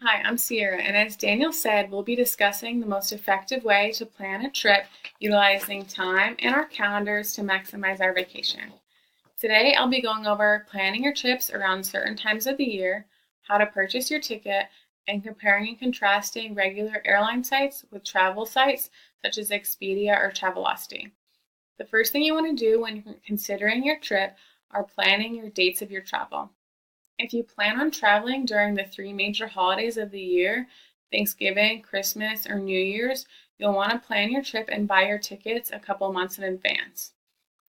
Hi, I'm Sierra, and as Daniel said, we'll be discussing the most effective way to plan a trip utilizing time and our calendars to maximize our vacation. Today, I'll be going over planning your trips around certain times of the year, how to purchase your ticket, and comparing and contrasting regular airline sites with travel sites such as Expedia or Travelocity. The first thing you want to do when considering your trip are planning your dates of your travel. If you plan on traveling during the three major holidays of the year, Thanksgiving, Christmas, or New Year's, you'll want to plan your trip and buy your tickets a couple months in advance.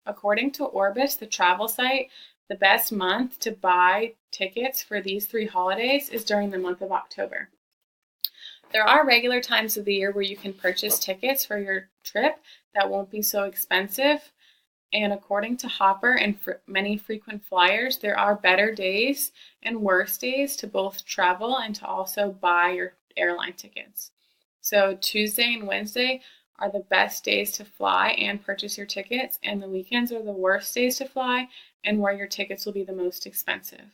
According to Orbis, the travel site, the best month to buy tickets for these three holidays is during the month of October. There are regular times of the year where you can purchase tickets for your trip that won't be so expensive. And according to Hopper and many frequent flyers, there are better days and worse days to both travel and to also buy your airline tickets. So Tuesday and Wednesday are the best days to fly and purchase your tickets, and the weekends are the worst days to fly and where your tickets will be the most expensive.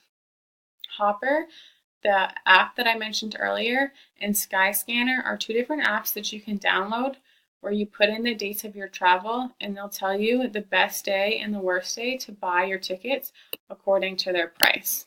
Hopper, the app that I mentioned earlier, and Skyscanner are two different apps that you can download where you put in the dates of your travel and they'll tell you the best day and the worst day to buy your tickets according to their price.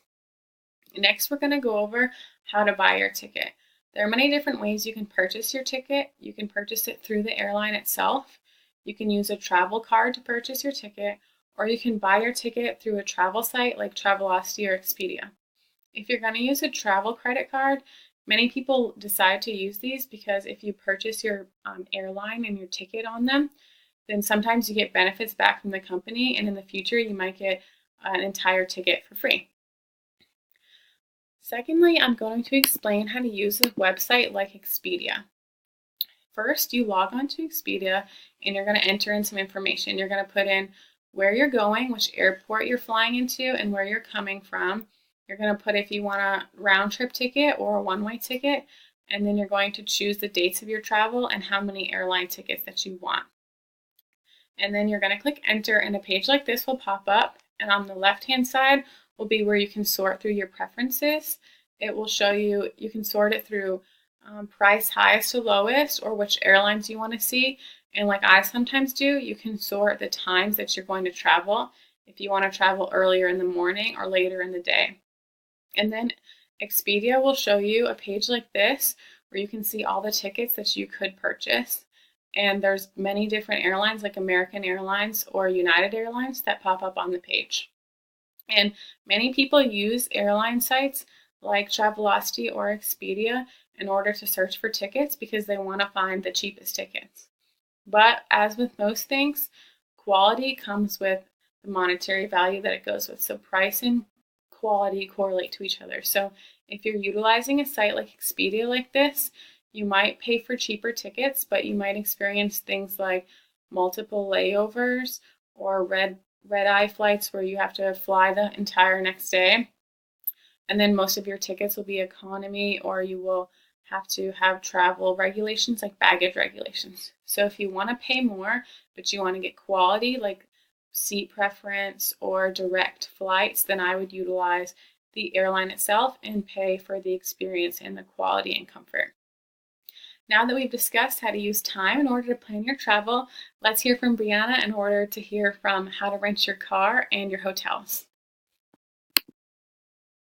Next, we're going to go over how to buy your ticket. There are many different ways you can purchase your ticket. You can purchase it through the airline itself. You can use a travel card to purchase your ticket, or you can buy your ticket through a travel site like Travelocity or Expedia. If you're going to use a travel credit card, many people decide to use these because if you purchase your airline and your ticket on them, then sometimes you get benefits back from the company, and in the future you might get an entire ticket for free. Secondly, I'm going to explain how to use a website like Expedia. First, you log on to Expedia and you're going to enter in some information. You're going to put in where you're going, which airport you're flying into, and where you're coming from. You're going to put if you want a round trip ticket or a one-way ticket, and then you're going to choose the dates of your travel and how many airline tickets that you want. And then you're going to click enter and a page like this will pop up, and on the left-hand side will be where you can sort through your preferences. It will show you can sort it through price highest to lowest or which airlines you want to see. And like I sometimes do, you can sort the times that you're going to travel if you want to travel earlier in the morning or later in the day. And then Expedia will show you a page like this where you can see all the tickets that you could purchase. And there's many different airlines like American Airlines or United Airlines that pop up on the page. And many people use airline sites like Travelocity or Expedia in order to search for tickets because they want to find the cheapest tickets. But as with most things, quality comes with the monetary value that it goes with. So price and quality correlate to each other. So if you're utilizing a site like Expedia like this, you might pay for cheaper tickets, but you might experience things like multiple layovers or red-eye flights where you have to fly the entire next day. And then most of your tickets will be economy, or you will have to have travel regulations like baggage regulations. So if you want to pay more, but you want to get quality like seat preference or direct flights, then I would utilize the airline itself and pay for the experience and the quality and comfort. Now that we've discussed how to use time in order to plan your travel, let's hear from Brianna in order to hear from how to rent your car and your hotels.